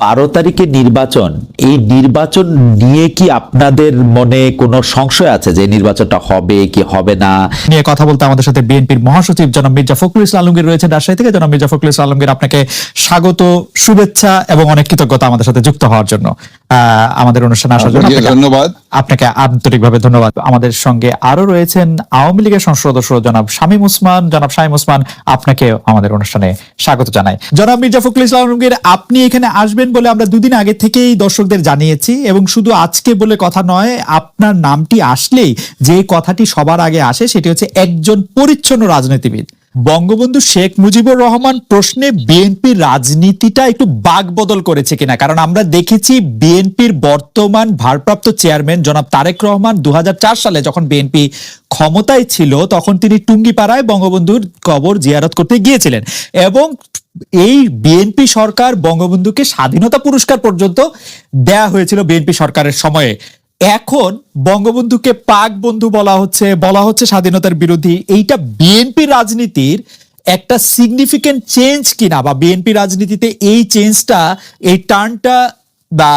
12 তারিখে নির্বাচন, এই নির্বাচন নিয়ে কি আপনাদের মনে কোনো সংশয় আছে যে নির্বাচনটা হবে কি হবে না? নিয়ে কথা বলতে আমাদের সাথে বিএনপির মহাসচিব জনাব মির্জা ফখরুল ইসলাম আলমগীর রয়েছেন রাজশাহী থেকে। জনাব মির্জা ফখরুল ইসলাম আলমগীর, আপনাকে স্বাগত, শুভেচ্ছা এবং অনেক কৃতজ্ঞতা আমাদের সাথে যুক্ত হওয়ার জন্য, আমাদের অনুষ্ঠানে আসার জন্য ধন্যবাদ। আপনাকে আন্তরিকভাবে ধন্যবাদ। আমাদের সঙ্গে আরো রয়েছেন আওয়ামী লীগের সংসদ সদস্য জনাব শামীম ওসমান। জনাব শামীম ওসমান, আপনাকে আমাদের অনুষ্ঠানে স্বাগত জানাই। জনাব মির্জা ফখরুল ইসলাম আলমগীর, আপনি এখানে আসবেন বলে আমরা দুদিন আগে থেকেই দর্শকদের জানিয়েছি, এবং শুধু আজকে বলে কথা নয়, আপনার নামটি আসলেই যে কথাটি সবার আগে আসে সেটি হচ্ছে একজন পরিচ্ছন্ন রাজনীতিবিদ। বঙ্গবন্ধু শেখ মুজিবুর রহমান প্রশ্নে বিএনপির রাজনীতিটা একটু বাকবদল করেছে কিনা, কারণ আমরা দেখেছি বিএনপির বর্তমান ভারপ্রাপ্ত চেয়ারম্যান জনাব তারেক রহমান 2004 সালে যখন বিএনপি ক্ষমতায় ছিল তখন তিনি টুঙ্গিপাড়ায় বঙ্গবন্ধুর কবর জিয়ারত করতে গিয়েছিলেন, এবং এই বিএনপি সরকার বঙ্গবন্ধুকে স্বাধীনতা পুরস্কার পর্যন্ত দেয়া হয়েছিল বিএনপি সরকারের সময়ে। এখন বঙ্গবন্ধুকে পাক বন্ধু বলা হচ্ছে স্বাধীনতার বিরোধী। এইটা বিএনপি রাজনীতির একটা সিগনিফিকেন্ট চেঞ্জ কিনা, বা বিএনপি রাজনীতিতে এই চেঞ্জটা, এই টার্নটা বা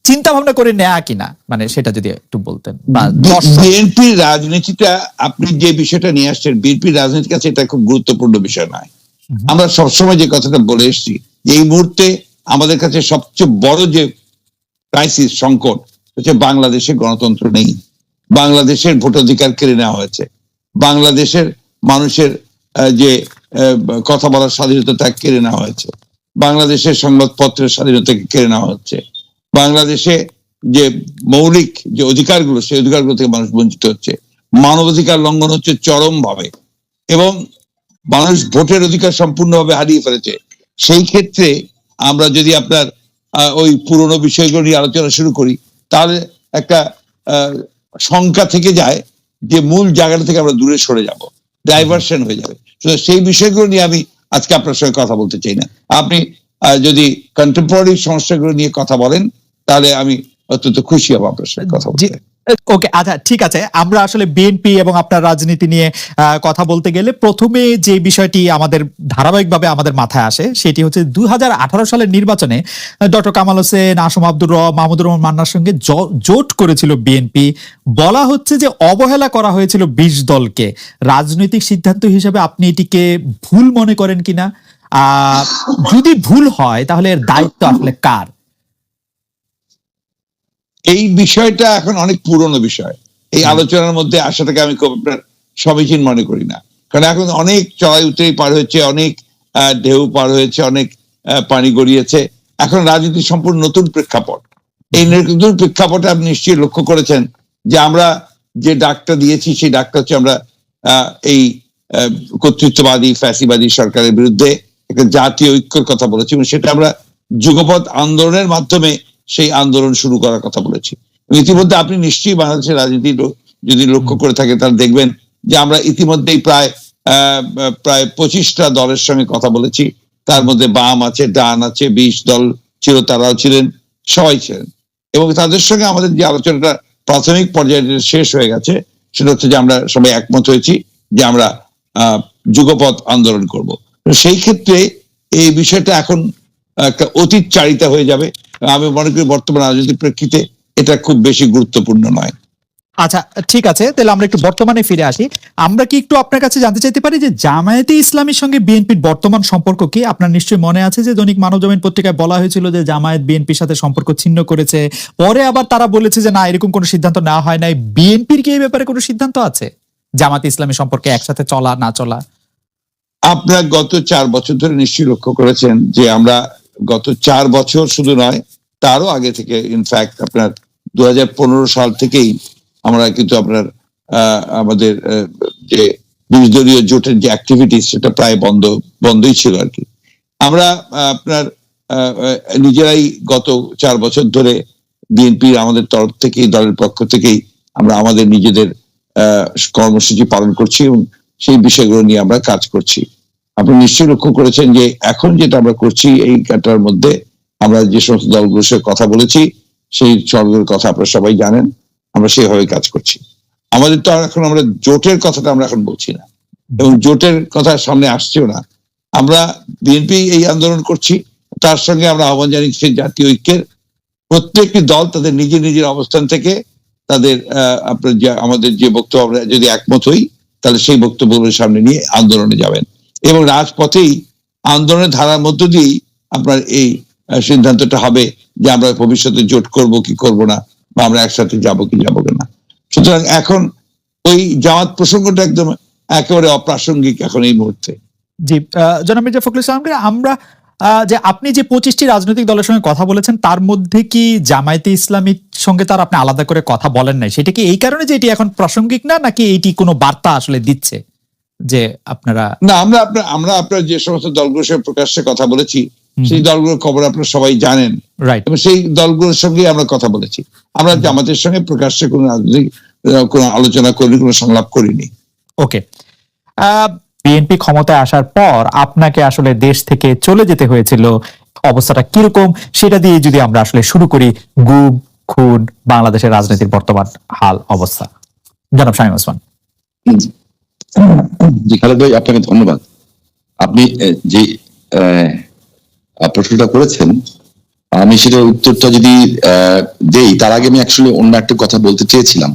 চিন্তা ভাবনা করে নেয়া কিনা, মানে সেটা যদি একটু বলতেন। বিএনপি রাজনীতিটা, আপনি যে বিষয়টা নিয়ে আসছেন, বিএনপি রাজনীতির কাছে এটা খুব গুরুত্বপূর্ণ বিষয় নয়। আমরা সবসময় যে কথাটা বলে এসেছি, এই মুহূর্তে আমাদের কাছে সবচেয়ে বড় যে ক্রাইসিস, সংকট হচ্ছে বাংলাদেশে গণতন্ত্র নেই, বাংলাদেশের ভোটাধিকার কেড়ে নেওয়া হয়েছে, বাংলাদেশের মানুষের যে কথা বলার স্বাধীনতা কেড়ে নেওয়া হয়েছে, বাংলাদেশের সংবাদপত্রের স্বাধীনতাকে কেড়ে নেওয়া হচ্ছে, বাংলাদেশে যে মৌলিক যে অধিকারগুলো, সেই অধিকারগুলো থেকে মানুষ বঞ্চিত হচ্ছে, মানবাধিকার লঙ্ঘন হচ্ছে চরম ভাবে, এবং মানুষ ভোটের অধিকার সম্পূর্ণভাবে হারিয়ে ফেলেছে। সেই ক্ষেত্রে আমরা যদি আপনার ওই পুরনো বিষয়গুলো নিয়ে আলোচনা শুরু করি, তাহলে একটা শঙ্কা থেকে যায় যে মূল জায়গাটা থেকে আমরা দূরে সরে যাব, ডাইভার্সন হয়ে যাবে। সেই বিষয়গুলো নিয়ে আমি আজকে আপনার সঙ্গে কথা বলতে চাই না। আপনি যদি কন্টেম্পোরারি সমস্যাগুলো নিয়ে কথা বলেন, তাহলে আমি অত্যন্ত খুশি হব আপনার সঙ্গে কথা বলতে। ওকে, আচ্ছা, ঠিক আছে। আমরা আসলে বিএনপি এবং আপনার রাজনীতি নিয়ে কথা বলতে গেলে প্রথমে যে বিষয়টি আমাদের ধারাবাহিকভাবে আমাদের মাথায় আসে সেটি হচ্ছে 2018 সালের নির্বাচনে ডক্টর কামাল হোসেন, আসম আব্দুর রব, মাহমুদুর রহমান মান্নার সঙ্গে জোট করেছিল বিএনপি। বলা হচ্ছে যে অবহেলা করা হয়েছিল 20 দলকে। রাজনৈতিক সিদ্ধান্ত হিসেবে আপনি এটিকে ভুল মনে করেন কিনা? যদি ভুল হয় তাহলে এর দায়িত্ব আসলে কার? এই বিষয়টা এখন অনেক পুরনো বিষয়, এই আলোচনার মধ্যে আসাটাকে আমি খুব সমীচীন মনে করি না। কারণ এখন অনেক চড়াই উতরাই পার হয়েছে, অনেক ঢেউ পার হয়েছে, অনেক পানি গড়িয়েছে। এখন রাজনীতি সম্পূর্ণ নতুন প্রেক্ষাপট। এই নতুন প্রেক্ষাপটে আপনি নিশ্চয়ই লক্ষ্য করেছেন যে আমরা যে ডাকটা দিয়েছি, সেই ডাকটা হচ্ছে আমরা এই কর্তৃত্ববাদী ফ্যাসিবাদী সরকারের বিরুদ্ধে একটা জাতীয় ঐক্যের কথা বলেছি, এবং সেটা আমরা যুগপৎ আন্দোলনের মাধ্যমে সেই আন্দোলন শুরু করার কথা বলেছি। ইতিমধ্যে আপনি নিশ্চয়ই বাংলাদেশের রাজনীতি যদি লক্ষ্য করে থাকেন, তাহলে দেখবেন যে আমরা ইতিমধ্যেই প্রায় 25টা দলের সঙ্গে কথা বলেছি। তার মধ্যে বাম আছে, ডান আছে, 20 দল ছিল, তারাও ছিলেন, সবাই ছিলেন, এবং তাদের সঙ্গে আমাদের যে আলোচনাটা প্রাথমিক পর্যায়ে শেষ হয়ে গেছে, সেটা হচ্ছে যে আমরা সবাই একমত হয়েছি যে আমরা যুগপৎ আন্দোলন করব। সেই ক্ষেত্রে এই বিষয়টা এখন একটা অতীত চারিতা হয়ে যাবে। আমি মনে করি বর্তমান রাজনৈতিক প্রেক্ষিতে এটা খুব বেশি গুরুত্বপূর্ণ নয়। আচ্ছা, ঠিক আছে, তাহলে আমরা একটু বর্তমানে ফিরে আসি। আমরা কি একটু আপনার কাছে জানতে চাইতে পারি যে জামায়াতে ইসলামীর সঙ্গে বিএনপির বর্তমান সম্পর্ক কি? আপনার নিশ্চয়ই মনে আছে যে দৈনিক মানবজমিন পত্রিকায় বলা হয়েছিল যে জামায়াত বিএনপির সাথে সম্পর্ক ছিন্ন করেছে, পরে আবার তারা বলেছে যে না, এরকম কোনো সিদ্ধান্ত নেওয়া হয় নাই। বিএনপির কি এই ব্যাপারে কোনো সিদ্ধান্ত আছে জামায়াতে ইসলামী সম্পর্কে একসাথে চলা না চলা? আপনারা গত 4 বছর ধরে নিশ্চয়ই লক্ষ্য করেছেন যে আমরা গত 4 বছর শুধু নয়, তারও আগে থেকে, ইনফ্যাক্ট আপনার 2015 সাল থেকেই আমরা কিন্তু আপনার আমাদের যে 20 দলীয় জোটের যে অ্যাক্টিভিটিস, সেটা প্রায় বন্ধই ছিল আর কি। আমরা আপনার নিজেরাই গত 4 বছর ধরে বিএনপির আমাদের তরফ থেকেই, দলের পক্ষ থেকেই আমরা আমাদের নিজেদের কর্মসূচি পালন করছি, এবং সেই বিষয়গুলো নিয়ে আমরা কাজ করছি। আপনি নিশ্চয়ই লক্ষ্য করেছেন যে এখন যেটা আমরা করছি, এই কাটার মধ্যে আমরা যে সমস্ত দলগুলোর সাথে কথা বলেছি, সেই দলগুলোর কথা আপনারা সবাই জানেন, আমরা সেভাবে কাজ করছি। আমাদের তো এখন আমরা জোটের কথাটা আমরা এখন বলছি না, এবং জোটের কথা সামনে আসছেও না। আমরা বিএনপি এই আন্দোলন করছি, তার সঙ্গে আমরা আহ্বান জানিয়েছি জাতীয় ঐক্যের প্রত্যেকটি দল তাদের নিজের নিজের অবস্থান থেকে তাদের আপনার যে আমাদের যে বক্তব্য আমরা যদি একমত হই তাহলে সেই বক্তব্যগুলোর সামনে নিয়ে আন্দোলনে যাবেন এবং রাজপথেই আন্দোলনের ধারার মধ্য দিয়েই আপনার এই সিদ্ধান্তটা হবে যে আমরা ভবিষ্যতে জোট করব কি করব না বা আমরা একসাথে যাবো কি যাবো না। সুতরাং এখন ওই জামাত প্রসঙ্গটা একদম একেবারে অপ্রাসঙ্গিক এখন এই মুহূর্তে। জি, জনাব মির্জা ফখরুল ইসলামকে আমরা যে আপনি যে 25টি রাজনৈতিক দলের সঙ্গে কথা বলেছেন তার মধ্যে কি জামায়াতে ইসলামীর সঙ্গে তার আপনি আলাদা করে কথা বলেন নাই, সেটা কি এই কারণে যে এটি এখন প্রাসঙ্গিক না, নাকি এইটি কোনো বার্তা আসলে দিচ্ছে যে আপনারা? না, আমরা আপনার যে সমস্ত দলগুলোর সঙ্গে প্রকাশ্যে কথা বলেছি সেই দলগুলোর খবর আপনারা সবাই জানেন, রাইট, এবং সেই দলগুলোর সঙ্গে আমরা কথা বলেছি। আমরা জামাতের সঙ্গে প্রকাশ্যে কোনো রাজনৈতিক কোনো আলোচনা করিনি, কোনো সংলাপ করিনি। ওকে, বিএনপি ক্ষমতায় আসার পর আপনাকে আসলে দেশ থেকে চলে যেতে হয়েছিল, অবস্থাটা কিরকম সেটা দিয়ে যদি আমরা আসলে শুরু করি, গুম খুন বাংলাদেশের রাজনীতির বর্তমান হাল অবস্থা। জনাব শামীম ওসমান। জি খালেদ ভাই, আপনাকে ধন্যবাদ। আপনি যে প্রশ্নটা করেছেন আমি সেটার উত্তরটা যদি দেই তার আগে আমি অ্যাকচুয়ালি অন্য একটা কথা বলতে চেয়েছিলাম,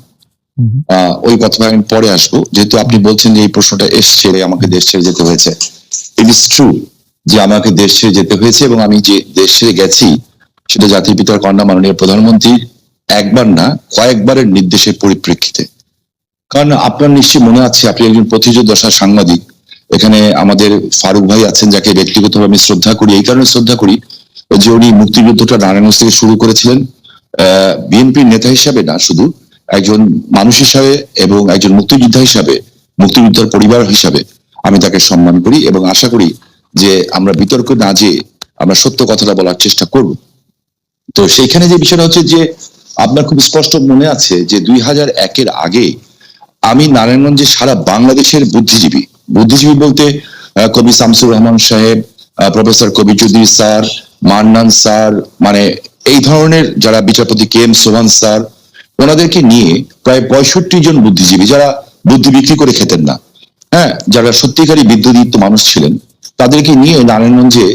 ওই কথা আমি পরে আসবো। যেহেতু আপনি বলছেন যে এই প্রশ্নটা এসছে আমাকে দেশ ছেড়ে যেতে হয়েছে, ইট ইজ ট্রু যে আমাকে দেশ ছেড়ে যেতে হয়েছে এবং আমি যে দেশ ছেড়ে গেছি সেটা জাতির পিতার কন্যা মাননীয় প্রধানমন্ত্রীর একবার না কয়েকবারের নির্দেশের পরিপ্রেক্ষিতে। কারণ আপনার নিশ্চয়ই মনে আছে, আপনি একজন প্রতিযোদ্ধা সাংবাদিক, এখানে আমাদের ফারুক ভাই আছেন যাকে ব্যক্তিগতভাবে আমি শ্রদ্ধা করি, এই কারণে শ্রদ্ধা করি যে উনি মুক্তিযুদ্ধটা নারায়ণগঞ্জ থেকে শুরু করেছিলেন বিএনপির নেতা হিসাবে না, শুধু একজন মানুষ হিসাবে এবং একজন মুক্তিযোদ্ধা হিসাবে, মুক্তিযোদ্ধার পরিবার হিসাবে আমি তাকে সম্মান করি এবং আশা করি যে আমরা বিতর্ক না যেয়ে আমরা সত্য কথাটা বলার চেষ্টা করব। তো সেইখানে যে বিষয়টা হচ্ছে যে আপনার খুব স্পষ্ট মনে আছে যে 2001-এর আগে আমি নারায়ণগঞ্জে সারা বাংলাদেশের বুদ্ধিজীবী বলতে কবি শামসুর রহমান সাহেব, প্রফেসর কবি চৌধুরী স্যার, মান্নান স্যার, মানে এই ধরনের যারা বিচারপতি কে এম সোহান স্যার, ওনাদেরকে নিয়ে প্রায় 65 জন বুদ্ধিজীবী যারা বুদ্ধি বিক্রি করে খেতেন না, হ্যাঁ, যারা সত্যিকারী বিদ্যুদীপ্ত মানুষ ছিলেন, তাদেরকে নিয়ে নারায়ণগঞ্জে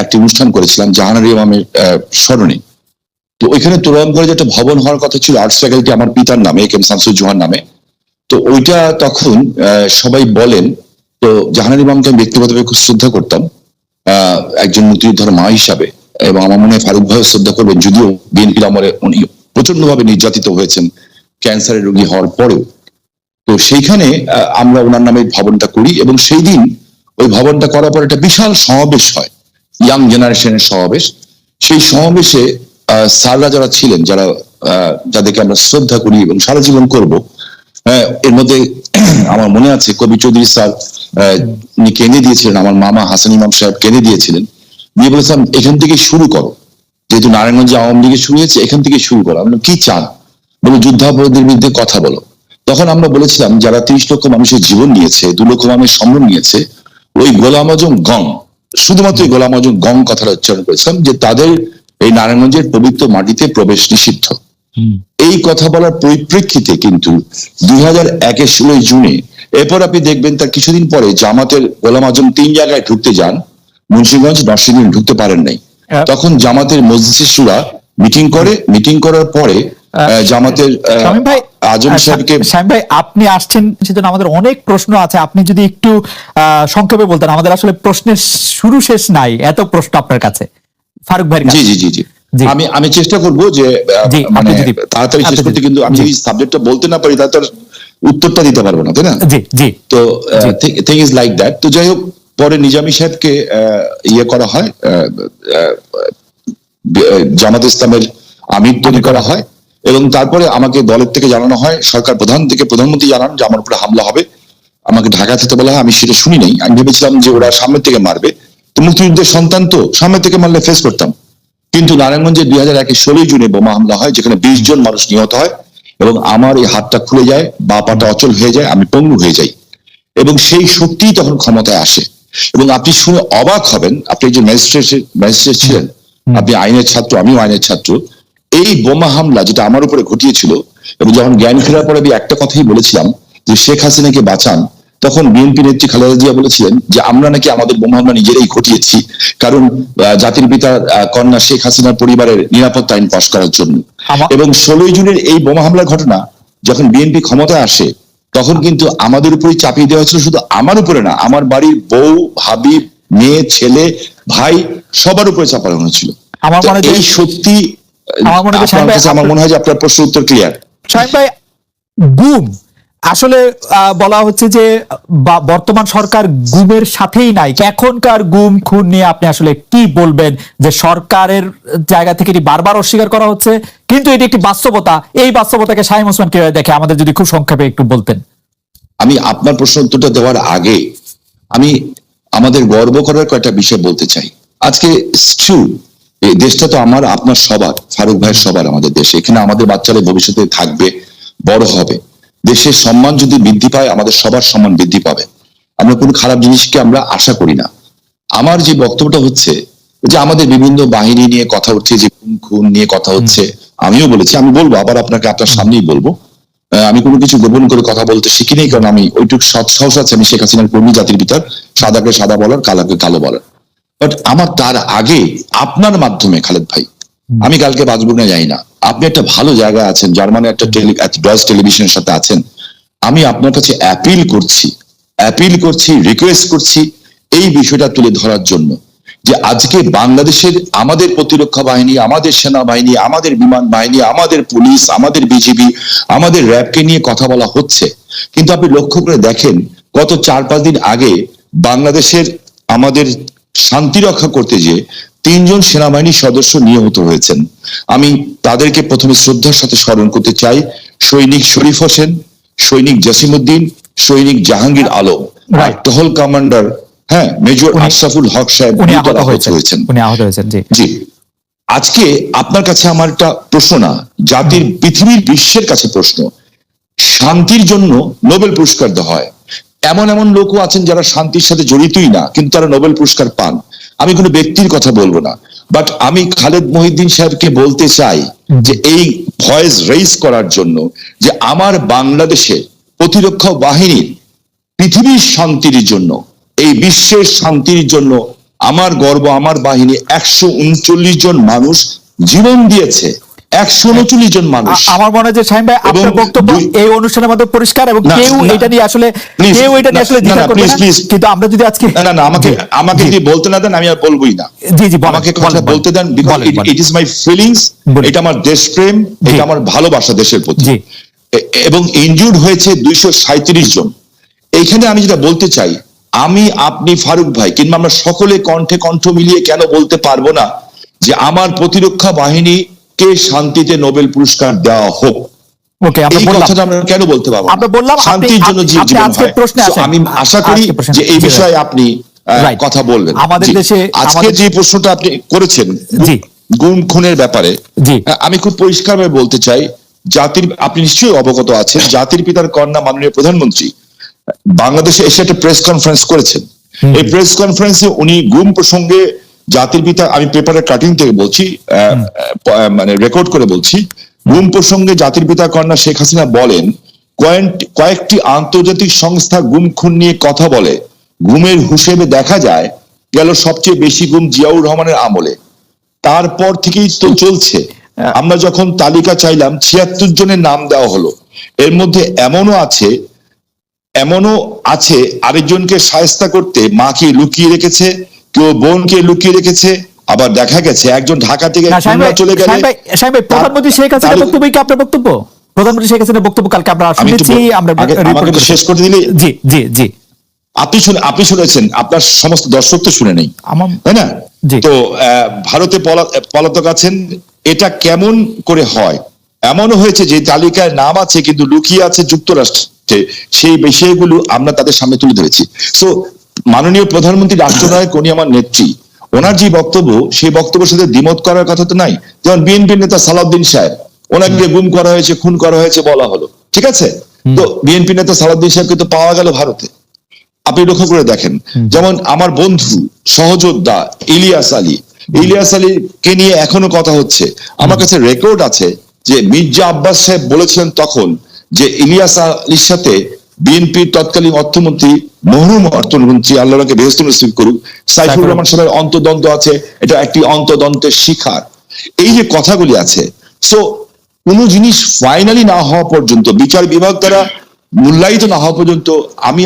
একটি অনুষ্ঠান করেছিলাম জাহানারি ইমামের স্মরণে। তো ওইখানে তোরম করে যে একটা ভবন হওয়ার কথা ছিল আর্টস ফ্যাকাল্টি আমার পিতার নামে, কে এম শামসুর জোহার নামে। তো ওইটা তখন সবাই বলেন, তো জাহানারি ইমামকে আমি ব্যক্তিগতভাবে খুব শ্রদ্ধা করতাম একজন মুক্তিযোদ্ধার মা হিসাবে, এবং আমার মনে হয় ফারুক ভাই শ্রদ্ধা করবেন, যদিও বিএনপির আমলে উনি প্রচন্ড ভাবে নির্যাতিত হয়েছেন ক্যান্সারের রোগী হওয়ার পরেও। তো সেইখানে আমরা ওনার নামে ভবনটা করি এবং সেই দিন ওই ভবনটা করার পর একটা বিশাল সমাবেশ হয়, ইয়াং জেনারেশনের সমাবেশ। সেই সমাবেশে স্যাররা যারা ছিলেন, যাদেরকে আমরা শ্রদ্ধা করি এবং সারা জীবন করবো, এর মধ্যে আমার মনে আছে কবি চৌধুরী স্যার উনি কেঁদে দিয়েছিলেন, আমার মামা হাসান ইমাম সাহেব কেঁদে দিয়েছিলেন, দিয়ে বলেছিলাম এখান থেকে শুরু করো, যেহেতু নারায়ণগঞ্জে আওয়ামী লীগে শুরু হয়েছে এখান থেকে শুরু করো। আমরা কি চান, বলে যুদ্ধাপরাধীদের বিরুদ্ধে কথা বলো। তখন আমরা বলেছিলাম যারা 30 লক্ষ মানুষের জীবন নিয়েছে, 2 লক্ষ মানুষের সম্মান নিয়েছে, ওই গোলাম আজম গং, শুধুমাত্র গোলাম আজম গং কথাটা উচ্চারণ করেছিলাম যে তাদের এই নারায়ণগঞ্জের পবিত্র মাটিতে প্রবেশ নিষিদ্ধ। এই কথা বলার পরিপ্রেক্ষিতে কিন্তু 2001-এর 16 জুনে, এরপর আপনি দেখবেন তার কিছুদিন পরে জামাতের গোলাম আজম 3 জায়গায় ঢুকতে যান, মুন্সিগঞ্জ নরসিংদী ঢুকতে পারেন নাই। তখন জামাতের মজলিসে শুরা মিটিং করার পরে জামাতের আজম সাহেবকে। শামীম ভাই, আপনি আসছেন সেজন্য আমাদের অনেক প্রশ্ন আছে, আপনি যদি একটু সংক্ষেপে বলতেন, আমাদের আসলে প্রশ্নের শুরু শেষ নাই, এত প্রশ্ন আপনার কাছে। ফারুক ভাই। জি জি জি জি আমি চেষ্টা করবো যে মানে তাড়াতাড়ি শেষ করতে, কিন্তু আমি যদি সাবজেক্টটা বলতে না পারি তার উত্তরটা দিতে পারবো না, তাই না? জি জি। তো থিং ইজ লাইক দ্যাট। তো যাই হোক, পরে নিজামী সাহেবকে ইয়ে করা হয়, জামাত ইসলামের আমির তৈরি করা হয়, এবং তারপরে আমাকে দলের থেকে জানানো হয়, সরকার প্রধান থেকে প্রধানমন্ত্রী জানান যে আমার উপরে হামলা হবে, আমাকে ঢাকা থেকে বলা হয়। আমি সেটা শুনি নাই, আমি ভেবেছিলাম যে ওরা সামনের থেকে মারবে, তো মুক্তিযুদ্ধের সন্তান তো সামনে থেকে মারলে ফেস করতাম। কিন্তু নারায়ণগঞ্জে 2001-এর 16 জুনে বোমা হামলা হয়, যেখানে 20 জন মানুষ নিহত হয় এবং আমার এই হাতটা খুলে যায়, বা পাটা অচল হয়ে যায়, আমি পঙ্গু হয়ে যাই, এবং সেই শক্তি তখন ক্ষমতায় আসে। এবং আপনি শুনে অবাক হবেন, আপনি যে ম্যাজিস্ট্রেট ছিলেন, আপনি আইনের ছাত্র, আমিও আইনের ছাত্র, এই বোমা হামলা যেটা আমার উপরে ঘটিয়েছিল, এবং যখন জ্ঞান ফেরার পরে আমি একটা কথাই বলেছিলাম যে শেখ হাসিনাকে বাঁচান, তখন বিএনপি নেত্রী খালেদা জিয়া বলেছিলেন যে আমরা নাকি আমাদের বোমা হামলা নিজেরাই ঘটিয়েছি, কারণ জাতির পিতা কন্যা শেখ হাসিনার পরিবারের নিরাপত্তা আইন পাশ করার জন্য। এবং 16 জুনের এই বোমা হামলার ঘটনা যখন বিএনপি ক্ষমতায় আসে তখন কিন্তু আমাদের উপরেই চাপিয়ে দেওয়া হয়েছিল, শুধু আমার উপরে না, আমার বাড়ির বউ, ভাবি, মেয়ে, ছেলে, ভাই সবার উপরে চাপানো হয়েছিল। আমার মনে হয় এই সত্যি আমার মনে হয় যে আপনার প্রশ্ন উত্তর ক্লিয়ার। শাহিন ভাই, গুম আসলে বলা হচ্ছে যে বর্তমান সরকার গুমের সাথেই নাই। এখনকার গুম খুন নিয়ে আপনি আসলে কি বলবেন, যে সরকারের জায়গা থেকে এটি বারবার অস্বীকার করা হচ্ছে, কিন্তু এটি একটি বাস্তবতা। এই বাস্তবতাকে শামীম ওসমান কিভাবে দেখে, আমাদের যদি খুব সংক্ষেপে একটু বলতেন। আমি আপনার প্রশ্ন উত্তরটা দেওয়ার আগে আমি আমাদের গর্ব করার কয়েকটা বিষয় বলতে চাই। আজকে এই দেশটা তো আমার, আপনার, সবার, ফারুক ভাইয়ের সবার, আমাদের দেশে। এখানে আমাদের বাচ্চারা ভবিষ্যতে থাকবে, বড় হবে। দেশের সম্মান যদি বৃদ্ধি পায়, আমাদের সবার সম্মান বৃদ্ধি পাবে। আমরা কোনো খারাপ জিনিসকে আমরা আশা করি না। আমার যে বক্তব্যটা হচ্ছে যে আমাদের বিভিন্ন বাহিনী নিয়ে কথা হচ্ছে, যে খুন নিয়ে কথা হচ্ছে, আমিও বলেছি, আমি বলবো আবার আপনাকে, আপনার সামনেই বলবো, আমি কোনো কিছু গোপন করে কথা বলতে শিখি নেই, কারণ আমি ওইটুকু সৎ সাহস আছে, আমি শেখ হাসিনার কর্মী, জাতির পিতার, সাদাকে সাদা বলার, কালাকে কালো বলার। বাট আমার তার আগে আপনার মাধ্যমে খালেদ ভাই, আমি কালকে বাজবুনে যাই না, আপনি একটা ভালো জায়গায় আছেন, জার্মানি একটা ডয়েচ টেলিভিশনের সাথে আছেন, আমি আপনার কাছে অ্যাপিল করছি, রিকোয়েস্ট করছি এই বিষয়টা তুলে ধরার জন্য, যে আজকে বাংলাদেশের আমাদের প্রতিরক্ষা বাহিনী, আমাদের সেনাবাহিনী, আমাদের বিমান বাহিনী, আমাদের পুলিশ, আমাদের বিজিবি, আমাদের র্যাবকে নিয়ে কথা বলা হচ্ছে, কিন্তু আপনি লক্ষ্য করে দেখেন গত 4-5 দিন আগে বাংলাদেশের আমাদের শান্তি রক্ষা করতে গিয়ে 3 জন সেনাবাহিনীর সদস্য নিহত হয়েছেন। আমি তাদেরকে প্রথমে শ্রদ্ধার সাথে স্মরণ করতে চাই। সৈনিক শরীফ হোসেন, সৈনিক জসিমউদ্দিন, সৈনিক জাহাঙ্গীর আলম, টহল কমান্ডার মেজর আশরাফুল হক সাহেব আহত হয়েছেন। জি, আজকে আপনার কাছে আমার একটা প্রশ্ন না, জাতির, পৃথিবীর, বিশ্বের কাছে প্রশ্ন, শান্তির জন্য নোবেল পুরস্কার দেওয়া হয়, এমন এমন লোকও আছেন যারা শান্তির সাথে জড়িতই না, কিন্তু তারা নোবেল পুরস্কার পান। আমি কোনো ব্যক্তির কথা বলবো না, বাট আমি খালেদ মহিউদ্দিন সাহেবকে বলতে চাই যে এই ভয়েস রেইজ করার জন্য, যে আমার বাংলাদেশে প্রতিরক্ষা বাহিনীর পৃথিবীর শান্তির জন্য, এই বিশ্বের শান্তির জন্য আমার গর্ব, আমার বাহিনী 139 জন মানুষ জীবন দিয়েছে, 139 জন মানুষ। আমার মনে হয় যে শাহিন ভাই, আপনার বক্তব্য এই অনুষ্ঠানের মধ্যে পরিষ্কার, এবং কেউ এটা নিয়ে আসলে দ্বিধা করবে না। কিন্তু আমরা যদি আজকে আমাকে যদি বলতে না দেন, আমি আর বলবোই না। জি জি, আমাকে কথা বলতে দেন, because it is my feelings, এটা আমার দেশপ্রেম, এটা আমার ভালোবাসা দেশের প্রতি। এবং ইনজুর্ড হয়েছে 237 জন। এইখানে আমি যেটা বলতে চাই, আমি, আপনি, ফারুক ভাই, কিংবা আমরা সকলে কণ্ঠে কণ্ঠ মিলিয়ে কেন বলতে পারবো না যে আমার প্রতিরক্ষা বাহিনীকে শান্তিতে নোবেল পুরস্কার দেওয়া হোক? এই কথাটা আমরা কেন বলতে পারবো না? শান্তির জন্য জীবন হয়। আমি আশা করি যে এই বিষয়ে আপনি কথা বলবেন। আমাদের দেশে আজকে যে প্রশ্নটা আপনি করেছেন গুম খুনের ব্যাপারে, আমি খুব পরিষ্কারভাবে বলতে চাই, জাতির, আপনি নিশ্চয়ই অবগত আছেন, জাতির পিতার কন্যা মাননীয় প্রধানমন্ত্রী বাংলাদেশে এসে একটা প্রেস কনফারেন্স করেছেন। এই প্রেস কনফারেন্সে উনি গুম প্রসঙ্গে জাতির পিতা, আমি পেপারের কাটিং থেকে বলছি, মানে রেকর্ড করে বলছি, গুম প্রসঙ্গে জাতির পিতা কন্যা শেখ হাসিনা বলেন, কয়েকটি আন্তর্জাতিক সংস্থা গুম খুন নিয়ে কথা বলে, গুমের হিসেবে দেখা যায় গেল সবচেয়ে বেশি গুম জিয়াউর রহমানের আমলে, তারপর থেকেই তো চলছে। আমরা যখন তালিকা চাইলাম 76 জনের নাম দেওয়া হলো, এর মধ্যে এমনও আছে আরেকজনকে শায়েস্তা করতে মাকে লুকিয়ে রেখেছে, কেউ বোনকে লুকিয়ে রেখেছে, আবার দেখা গেছে একজন ঢাকা থেকে চলে গেলে। প্রধানমন্ত্রী শেখ হাসিনার বক্তব্য কি আপনার বক্তব্য? প্রধানমন্ত্রী শেখ হাসিনার বক্তব্য কালকে আমরা শুনেছি, আমরা শেষ করে দিলে। জি জি জি, আপনি শুনেছেন, আপনার সমস্ত দর্শক তো শুনে নেই, তাই না? তো ভারতে পলাতক আছেন, এটা কেমন করে হয়? এমনও হয়েছে যে তালিকায় নাম আছে কিন্তু লুকিয়ে আছে যুক্তরাষ্ট্রে, সেই বিষয়গুলো আমরা তাদের সামনে তুলে ধরেছি। সো মাননীয় প্রধানমন্ত্রী রাষ্ট্রনায়ক, উনি আমার নেত্রী, ওনার যে বক্তব্য, সেই বক্তব্যের সাথে দ্বিমত করার কথা তো নাই। যেমন বিএনপির নেতা সালাউদ্দিন সাহেব, ওনাকে গুম করা হয়েছে, খুন করা হয়েছে বলা হলো, ঠিক আছে, তো বিএনপি নেতা সালাউদ্দিন সাহেবকে তো পাওয়া গেল ভারতে। আপনি লক্ষ্য করে দেখেন, যেমন আমার বন্ধু সহযোদ্ধা ইলিয়াস আলীকে নিয়ে এখনো কথা হচ্ছে। আমার কাছে রেকর্ড আছে যে মির্জা আব্বাস সাহেব বলেছিলেন তখন যে ইলিয়াস আলীর সাথে বিএনপির তৎকালীন অর্থমন্ত্রী মরহুম অর্থমন্ত্রী আল্লাহকে বেহেশত নসিব করুক সাইফুর রহমান সাহেবের অন্তদ্বন্দ্ব আছে, এটা একটি অন্তদ্বন্দ্বের শিকার। এই যে কথাগুলি আছে, সো কোন জিনিস ফাইনালি না হওয়া পর্যন্ত, বিচার বিভাগ দ্বারা মূল্যায়িত না হওয়া পর্যন্ত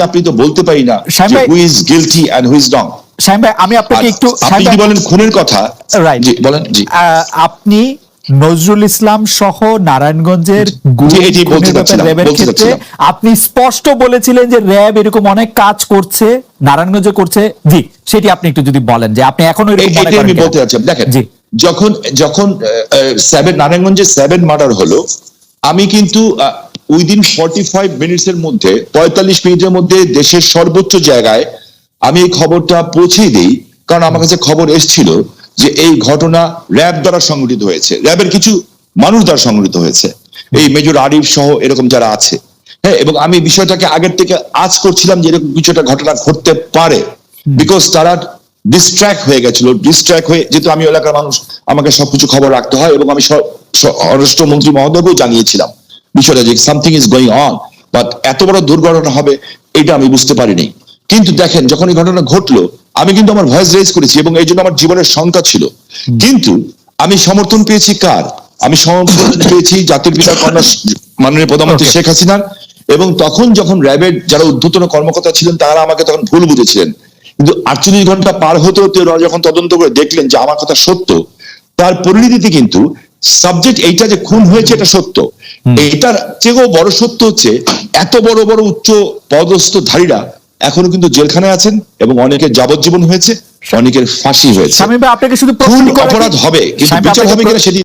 আপনি তো বলতে পারি না শামীম ভাই- who is guilty and who is wrong. Shamim ভাই, আমি আপনাকে একটু আপনি যদি বলেন খুনের কথা, Right. জি বলেন। জি আপনি নজরুল ইসলাম সহ নারায়ণগঞ্জের জি, এটি বলতে খুনের ব্যাপারে চাচ্ছিলাম, র্যাবের বলতে ক্ষেত্রে চাচ্ছিলাম। আপনি স্পষ্ট বলেছিলেন যে র্যাব এরকম অনেক কাজ করছে, নারায়ণগঞ্জে করছে। জি, সেটি আপনি একটু যদি বলেন যে আপনি এখনো এরকম মনে এটাই করেন আমি কিনা? বলতে চাচ্ছি। দেখেন, জি। যখন নারায়ণগঞ্জে 7 মার্ডার হলো, আমি কিন্তু উইদিন 45 মিনিটস এর মধ্যে, 45 মিনিটের মধ্যে দেশের সর্বোচ্চ জায়গায় আমি এই খবরটা পৌঁছে দিই, কারণ আমার কাছে খবর এসেছিল যে এই ঘটনা র্যাব দ্বারা সংগঠিত হয়েছে, র্যাবের কিছু মানুষ দ্বারা সংগঠিত হয়েছে, এই মেজর আরিফ সহ এরকম যারা আছে। হ্যাঁ, এবং আমি বিষয়টাকে আগের থেকে আজ করছিলাম যে এরকম কিছুটা ঘটনা ঘটতে পারে, বিকজ তারা ডিস্ট্র্যাক্ট হয়ে গেছিল, ডিস্ট্র্যাক্ট হয়ে, যেহেতু আমি এলাকার মানুষ, আমাকে সবকিছু খবর রাখতে হয়, এবং আমি স্বরাষ্ট্রমন্ত্রী মহোদয়কেও জানিয়েছিলাম বিষয়টা যে something is going on, but এত বড় দুর্ঘটনা হবে এটা আমি বুঝতে পারিনি। কিন্তু দেখেন, যখন এই ঘটনা ঘটলো, আমি কিন্তু আমার ভয়েস রেজ করেছি, এবং এই জন্য আমার জীবনের শঙ্কা ছিল। কিন্তু আমি সমর্থন পেয়েছি কার? আমি সমর্থন পেয়েছি জাতির পিতা কন্যা মাননীয় প্রধানমন্ত্রী শেখ হাসিনার। এবং তখন যখন র্যাবের যারা ঊর্ধ্বতন কর্মকর্তা ছিলেন, তারা আমাকে তখন ভুল বুঝেছিলেন, কিন্তু 48 ঘন্টা পার হতে হতে ওরা যখন তদন্ত করে দেখলেন যে আমার কথা সত্য, তার পরিণতিতে কিন্তু সাবজেক্ট এইটা যে খুন হয়েছে এটা সত্য। এটার চেয়েও বড় সত্য হচ্ছে এত বড় বড় উচ্চ পদস্থধারীরা এখনো কিন্তু জেলখানায় আছেন, এবং অনেকের যাবজ্জীবন হয়েছে, অনেকের ফাঁসি হয়েছে। শামীম ভাই, আপনাকে শুধু খুন প্রশ্ন করা কি- অপরাধ হবে, কিন্তু শামীম ভাই, বিচার হবে আপনাকে কিনা সেটি